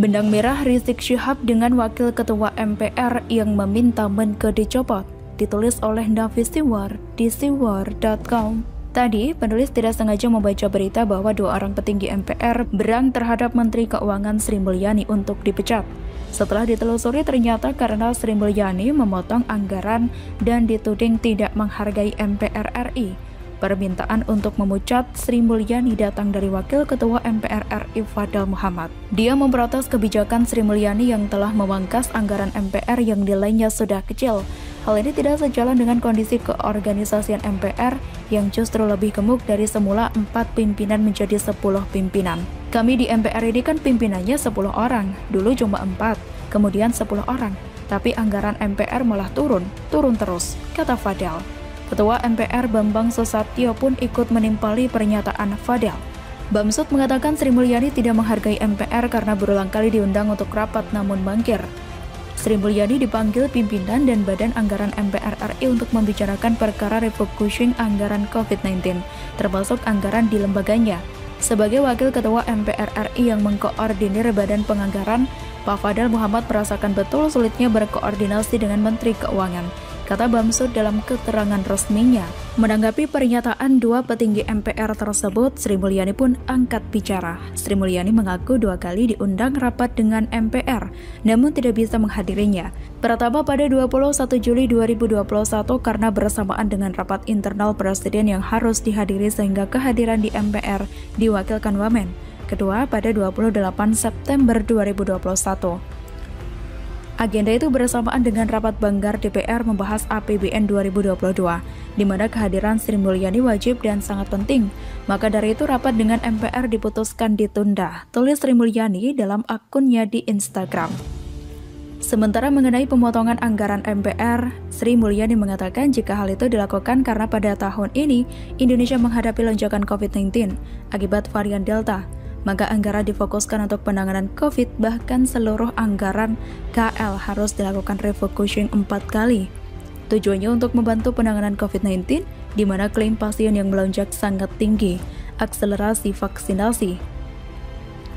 Benang merah Rizik Syihab dengan Wakil Ketua MPR yang meminta Menkeu dicopot, ditulis oleh Nafis Siwar di siwar.com. Tadi, penulis tidak sengaja membaca berita bahwa 2 orang petinggi MPR berang terhadap Menteri Keuangan Sri Mulyani untuk dipecat. Setelah ditelusuri ternyata karena Sri Mulyani memotong anggaran dan dituding tidak menghargai MPR RI. Permintaan untuk memecat Sri Mulyani datang dari Wakil Ketua MPR RI Fadel Muhammad. Dia memprotes kebijakan Sri Mulyani yang telah memangkas anggaran MPR yang nilainya sudah kecil. Hal ini tidak sejalan dengan kondisi keorganisasian MPR yang justru lebih gemuk dari semula 4 pimpinan menjadi 10 pimpinan. Kami di MPR ini kan pimpinannya 10 orang, dulu cuma 4, kemudian 10 orang. Tapi anggaran MPR malah turun terus, kata Fadel. Ketua MPR Bambang Susatyo pun ikut menimpali pernyataan Fadel. Bamsud mengatakan Sri Mulyani tidak menghargai MPR karena berulang kali diundang untuk rapat namun mangkir. Sri Mulyani dipanggil pimpinan dan badan anggaran MPR RI untuk membicarakan perkara refocusing anggaran COVID-19, termasuk anggaran di lembaganya. Sebagai Wakil Ketua MPR RI yang mengkoordinir badan penganggaran, Pak Fadel Muhammad merasakan betul sulitnya berkoordinasi dengan Menteri Keuangan, kata Bamsud dalam keterangan resminya. Menanggapi pernyataan 2 petinggi MPR tersebut, Sri Mulyani pun angkat bicara. Sri Mulyani mengaku 2 kali diundang rapat dengan MPR, namun tidak bisa menghadirinya. Pertama pada 21 Juli 2021 karena bersamaan dengan rapat internal Presiden yang harus dihadiri sehingga kehadiran di MPR diwakilkan Wamen. Kedua pada 28 September 2021. Agenda itu bersamaan dengan rapat Banggar DPR membahas APBN 2022, di mana kehadiran Sri Mulyani wajib dan sangat penting. Maka dari itu rapat dengan MPR diputuskan ditunda, tulis Sri Mulyani dalam akunnya di Instagram. Sementara mengenai pemotongan anggaran MPR, Sri Mulyani mengatakan jika hal itu dilakukan karena pada tahun ini Indonesia menghadapi lonjakan COVID-19 akibat varian Delta, maka anggaran difokuskan untuk penanganan COVID, bahkan seluruh anggaran KL harus dilakukan refocusing 4 kali. Tujuannya untuk membantu penanganan COVID-19, di mana klaim pasien yang melonjak sangat tinggi, akselerasi vaksinasi,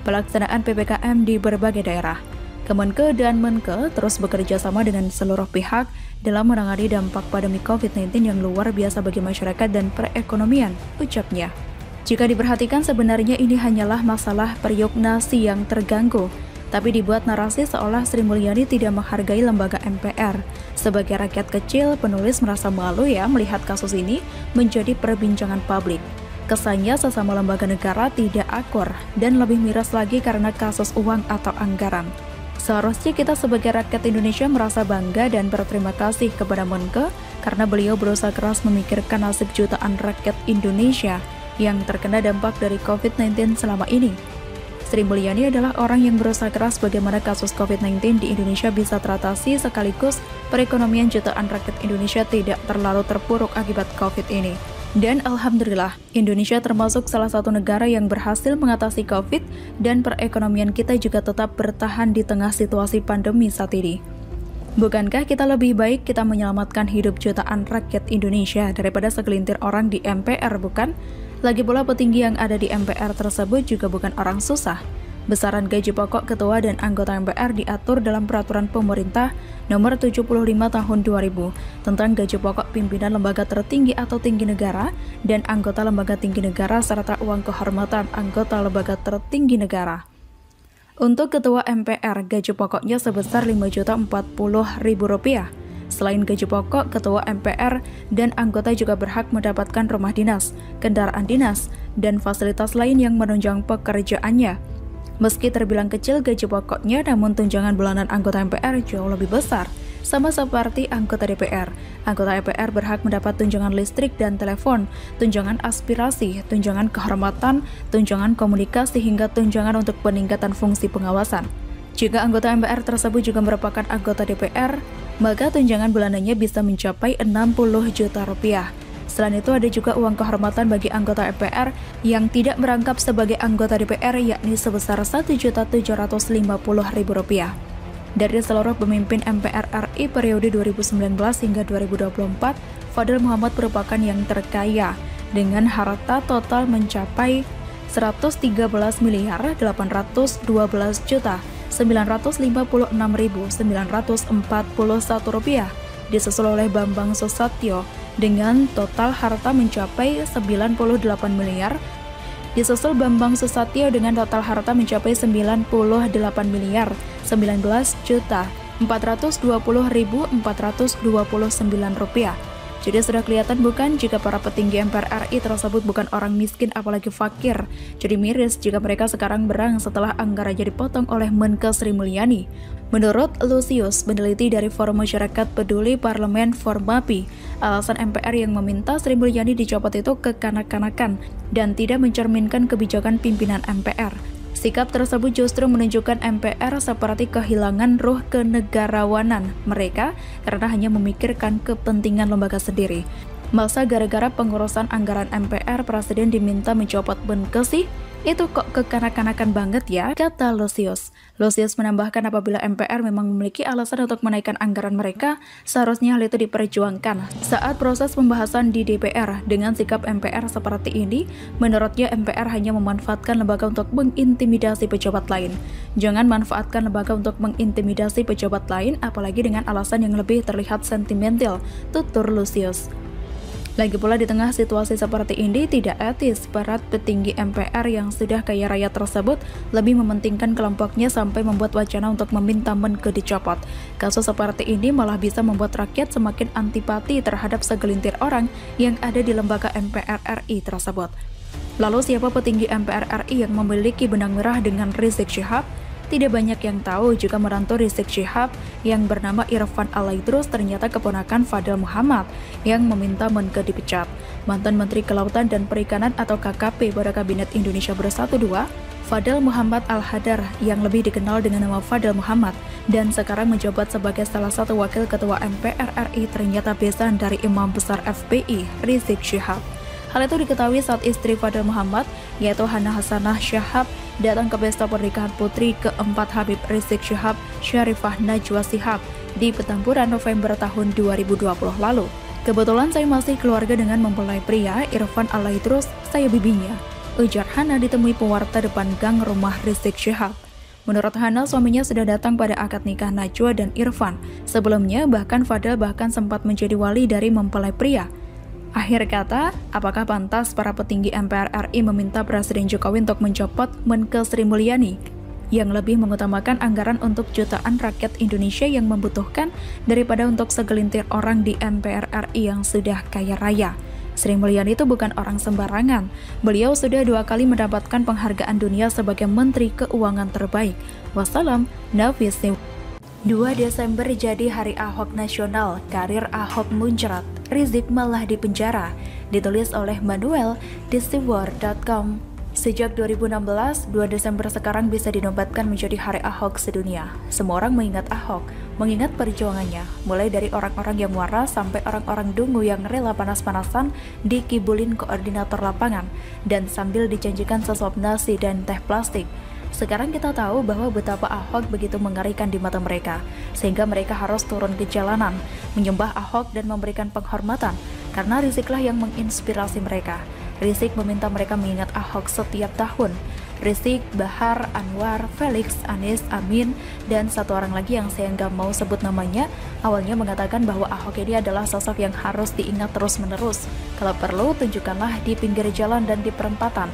pelaksanaan PPKM di berbagai daerah. Kemenkeu dan Menkeu terus bekerja sama dengan seluruh pihak dalam menangani dampak pandemi COVID-19 yang luar biasa bagi masyarakat dan perekonomian, ucapnya. Jika diperhatikan sebenarnya ini hanyalah masalah periuk nasi yang terganggu, tapi dibuat narasi seolah Sri Mulyani tidak menghargai lembaga MPR. Sebagai rakyat kecil, penulis merasa malu ya melihat kasus ini menjadi perbincangan publik. Kesannya sesama lembaga negara tidak akur dan lebih miras lagi karena kasus uang atau anggaran. Seharusnya kita sebagai rakyat Indonesia merasa bangga dan berterima kasih kepada Menkeu karena beliau berusaha keras memikirkan nasib jutaan rakyat Indonesia yang terkena dampak dari COVID-19 selama ini. Sri Mulyani adalah orang yang berusaha keras bagaimana kasus COVID-19 di Indonesia bisa teratasi sekaligus perekonomian jutaan rakyat Indonesia tidak terlalu terpuruk akibat COVID ini. Dan Alhamdulillah, Indonesia termasuk salah satu negara yang berhasil mengatasi COVID dan perekonomian kita juga tetap bertahan di tengah situasi pandemi saat ini. Bukankah kita lebih baik kita menyelamatkan hidup jutaan rakyat Indonesia daripada segelintir orang di MPR, bukan? Lagi pula petinggi yang ada di MPR tersebut juga bukan orang susah. Besaran gaji pokok ketua dan anggota MPR diatur dalam Peraturan Pemerintah Nomor 75 Tahun 2000 tentang gaji pokok pimpinan lembaga tertinggi atau tinggi negara dan anggota lembaga tinggi negara serta uang kehormatan anggota lembaga tertinggi negara. Untuk ketua MPR, gaji pokoknya sebesar Rp5.040.000. Selain gaji pokok, ketua MPR dan anggota juga berhak mendapatkan rumah dinas, kendaraan dinas, dan fasilitas lain yang menunjang pekerjaannya. Meski terbilang kecil gaji pokoknya, namun tunjangan bulanan anggota MPR jauh lebih besar. Sama seperti anggota DPR, anggota MPR berhak mendapat tunjangan listrik dan telepon, tunjangan aspirasi, tunjangan kehormatan, tunjangan komunikasi, hingga tunjangan untuk peningkatan fungsi pengawasan. Jika anggota MPR tersebut juga merupakan anggota DPR, maka tunjangan bulanannya bisa mencapai Rp60 juta. Selain itu ada juga uang kehormatan bagi anggota MPR yang tidak merangkap sebagai anggota DPR, yakni sebesar Rp1.750.000. Dari seluruh pemimpin MPR RI periode 2019 hingga 2024, Fadel Muhammad merupakan yang terkaya dengan harta total mencapai Rp113.812.900.000 Rp956.941, disusul oleh Bambang Susatyo dengan total harta mencapai 98 miliar, disusul Bambang Susatyo dengan total harta mencapai 98 miliar 19.420.429 rupiah. Jadi sudah kelihatan bukan jika para petinggi MPR RI tersebut bukan orang miskin apalagi fakir. Jadi miris jika mereka sekarang berang setelah anggarannya dipotong oleh Menkes Sri Mulyani. Menurut Lusius, peneliti dari Forum Masyarakat Peduli Parlemen Formapi, alasan MPR yang meminta Sri Mulyani dicopot itu kekanak-kanakan dan tidak mencerminkan kebijakan pimpinan MPR. Sikap tersebut justru menunjukkan MPR seperti kehilangan ruh kenegarawanan mereka karena hanya memikirkan kepentingan lembaga sendiri. Masa gara-gara pengurusan anggaran MPR Presiden diminta mencopot Menkes sih? Itu kok kekanak-kanakan banget ya, kata Lusius. Lusius menambahkan apabila MPR memang memiliki alasan untuk menaikkan anggaran mereka, seharusnya hal itu diperjuangkan saat proses pembahasan di DPR. Dengan sikap MPR seperti ini, menurutnya MPR hanya memanfaatkan lembaga untuk mengintimidasi pejabat lain. Jangan manfaatkan lembaga untuk mengintimidasi pejabat lain, apalagi dengan alasan yang lebih terlihat sentimental, tutur Lusius. Lagi pula di tengah situasi seperti ini, tidak etis para petinggi MPR yang sudah kaya raya tersebut lebih mementingkan kelompoknya sampai membuat wacana untuk meminta Menkes dicopot. Kasus seperti ini malah bisa membuat rakyat semakin antipati terhadap segelintir orang yang ada di lembaga MPR RI tersebut. Lalu siapa petinggi MPR RI yang memiliki benang merah dengan Rizik Syihab? Tidak banyak yang tahu jika menantu Rizik Syihab yang bernama Irfan Al-Aidrus ternyata keponakan Fadel Muhammad yang meminta Menkes dipecat. Mantan Menteri Kelautan dan Perikanan atau KKP pada Kabinet Indonesia Bersatu II, Fadel Muhammad Al-Hadar yang lebih dikenal dengan nama Fadel Muhammad dan sekarang menjabat sebagai salah satu wakil ketua MPR RI ternyata besan dari Imam Besar FPI Rizik Syihab. Hal itu diketahui saat istri Fadel Muhammad, yaitu Hana Hasanah Syihab, datang ke pesta pernikahan putri keempat Habib Rizik Syihab, Syarifah Najwa Shihab, di Petamburan November tahun 2020 lalu. Kebetulan saya masih keluarga dengan mempelai pria, Irfan Al-Aidrus, saya bibinya, ujar Hana ditemui pewarta depan gang rumah Rizik Syihab. Menurut Hana, suaminya sudah datang pada akad nikah Najwa dan Irfan. Sebelumnya, bahkan Fadel sempat menjadi wali dari mempelai pria. Akhir kata, apakah pantas para petinggi MPR RI meminta Presiden Jokowi untuk mencopot Menkes Sri Mulyani yang lebih mengutamakan anggaran untuk jutaan rakyat Indonesia yang membutuhkan daripada untuk segelintir orang di MPR RI yang sudah kaya raya? Sri Mulyani itu bukan orang sembarangan. Beliau sudah 2 kali mendapatkan penghargaan dunia sebagai Menteri Keuangan terbaik. Wassalam, Nafis. 2 Desember jadi Hari Ahok Nasional, karir Ahok muncrat, Rizik malah dipenjara, ditulis oleh Manuel di Steward.com. Sejak 2016, 2 Desember sekarang bisa dinobatkan menjadi Hari Ahok sedunia. Semua orang mengingat Ahok, mengingat perjuangannya, mulai dari orang-orang yang waras sampai orang-orang dungu yang rela panas-panasan dikibulin koordinator lapangan, dan sambil dijanjikan sesuap nasi dan teh plastik. Sekarang kita tahu bahwa betapa Ahok begitu mengerikan di mata mereka, sehingga mereka harus turun ke jalanan, menyembah Ahok dan memberikan penghormatan, karena Riziklah yang menginspirasi mereka. Rizik meminta mereka mengingat Ahok setiap tahun. Rizik, Bahar, Anwar, Felix, Anies, Amin, dan satu orang lagi yang saya nggak mau sebut namanya, awalnya mengatakan bahwa Ahok ini adalah sosok yang harus diingat terus-menerus. Kalau perlu, tunjukkanlah di pinggir jalan dan di perempatan.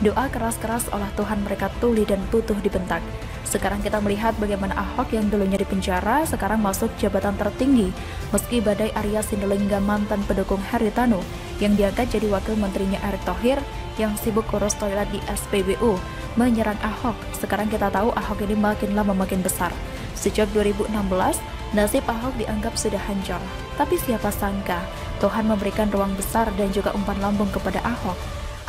Doa keras-keras oleh Tuhan mereka tuli dan butuh dibentak. Sekarang kita melihat bagaimana Ahok yang dulunya di penjara sekarang masuk jabatan tertinggi, meski badai Arya Sinulinga mantan pendukung Haritanu yang diangkat jadi wakil menterinya Erick Thohir yang sibuk urus toilet di SPBU menyerang Ahok. Sekarang kita tahu Ahok ini makin lama makin besar. Sejak 2016, nasib Ahok dianggap sudah hancur. Tapi siapa sangka Tuhan memberikan ruang besar dan juga umpan lambung kepada Ahok.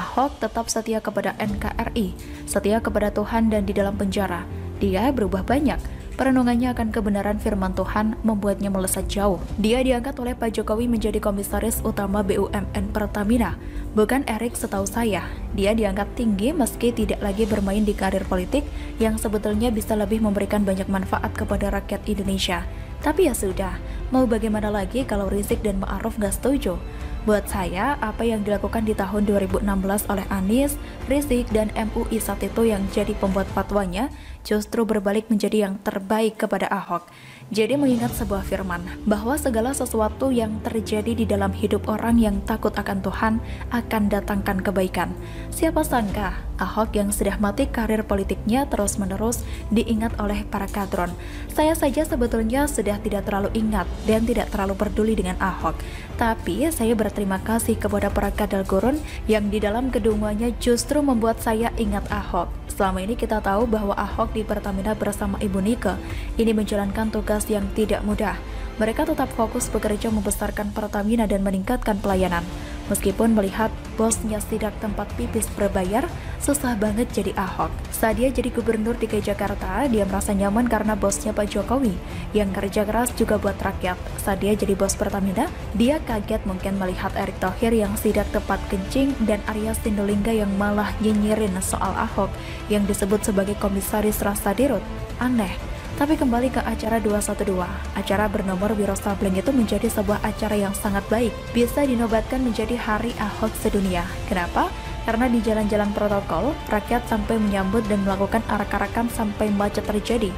Ahok tetap setia kepada NKRI, setia kepada Tuhan dan di dalam penjara. Dia berubah banyak. Perenungannya akan kebenaran firman Tuhan membuatnya melesat jauh. Dia diangkat oleh Pak Jokowi menjadi komisaris utama BUMN Pertamina. Bukan Erick setahu saya. Dia diangkat tinggi meski tidak lagi bermain di karir politik yang sebetulnya bisa lebih memberikan banyak manfaat kepada rakyat Indonesia. Tapi ya sudah, mau bagaimana lagi kalau Rizik dan Ma'ruf gak setuju? Buat saya, apa yang dilakukan di tahun 2016 oleh Anies, Rizik, dan MUI saat itu yang jadi pembuat fatwanya, justru berbalik menjadi yang terbaik kepada Ahok. Jadi mengingat sebuah firman, bahwa segala sesuatu yang terjadi di dalam hidup orang yang takut akan Tuhan akan datangkan kebaikan. Siapa sangka, Ahok yang sudah mati karir politiknya terus-menerus diingat oleh para kadron. Saya saja sebetulnya sudah tidak terlalu ingat dan tidak terlalu peduli dengan Ahok. Tapi saya berterima kasih kepada para kadal gurun yang di dalam kedunguannya justru membuat saya ingat Ahok. Selama ini kita tahu bahwa Ahok di Pertamina bersama Ibu Nike ini menjalankan tugas yang tidak mudah. Mereka tetap fokus bekerja membesarkan Pertamina dan meningkatkan pelayanan. Meskipun melihat bosnya sidak tempat pipis berbayar, susah banget jadi Ahok. Saat dia jadi gubernur DKI Jakarta, dia merasa nyaman karena bosnya Pak Jokowi, yang kerja keras juga buat rakyat. Saat dia jadi bos Pertamina, dia kaget mungkin melihat Erick Thohir yang sidak tempat kencing dan Arya Sindolingga yang malah nyinyirin soal Ahok yang disebut sebagai komisaris rasa dirut. Aneh. Tapi kembali ke acara 212, acara bernomor Wiro Sableng itu menjadi sebuah acara yang sangat baik, bisa dinobatkan menjadi Hari Ahok Sedunia. Kenapa? Karena di jalan-jalan protokol, rakyat sampai menyambut dan melakukan arak-arakan sampai macet terjadi.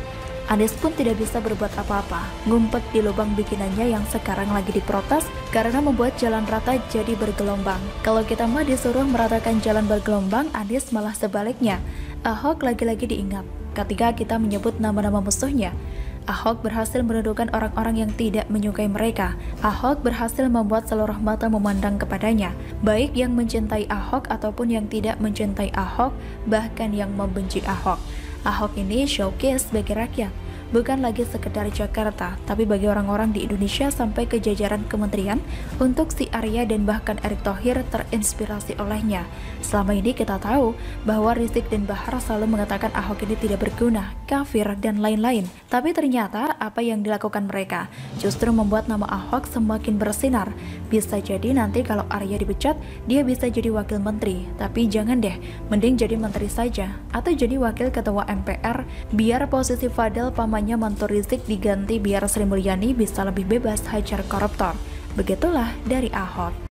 Anies pun tidak bisa berbuat apa-apa, ngumpet di lubang bikinannya yang sekarang lagi diprotes karena membuat jalan rata jadi bergelombang. Kalau kita mah disuruh meratakan jalan bergelombang, Anies malah sebaliknya. Ahok lagi-lagi diingat. Ketika kita menyebut nama-nama musuhnya, Ahok berhasil menundukkan orang-orang yang tidak menyukai mereka. Ahok berhasil membuat seluruh mata memandang kepadanya, baik yang mencintai Ahok ataupun yang tidak mencintai Ahok, bahkan yang membenci Ahok. Ahok ini showcase bagi rakyat, bukan lagi sekedar Jakarta, tapi bagi orang-orang di Indonesia sampai ke jajaran kementerian. Untuk si Arya dan bahkan Erick Thohir terinspirasi olehnya. Selama ini kita tahu bahwa Rizik dan Bahar selalu mengatakan Ahok ini tidak berguna, kafir, dan lain-lain. Tapi ternyata apa yang dilakukan mereka justru membuat nama Ahok semakin bersinar. Bisa jadi nanti kalau Arya dipecat, dia bisa jadi wakil menteri. Tapi jangan deh, mending jadi menteri saja, atau jadi wakil ketua MPR, biar posisi Fadel pamannya mantu Rizik diganti biar Sri Mulyani bisa lebih bebas hajar koruptor. Begitulah dari Ahok.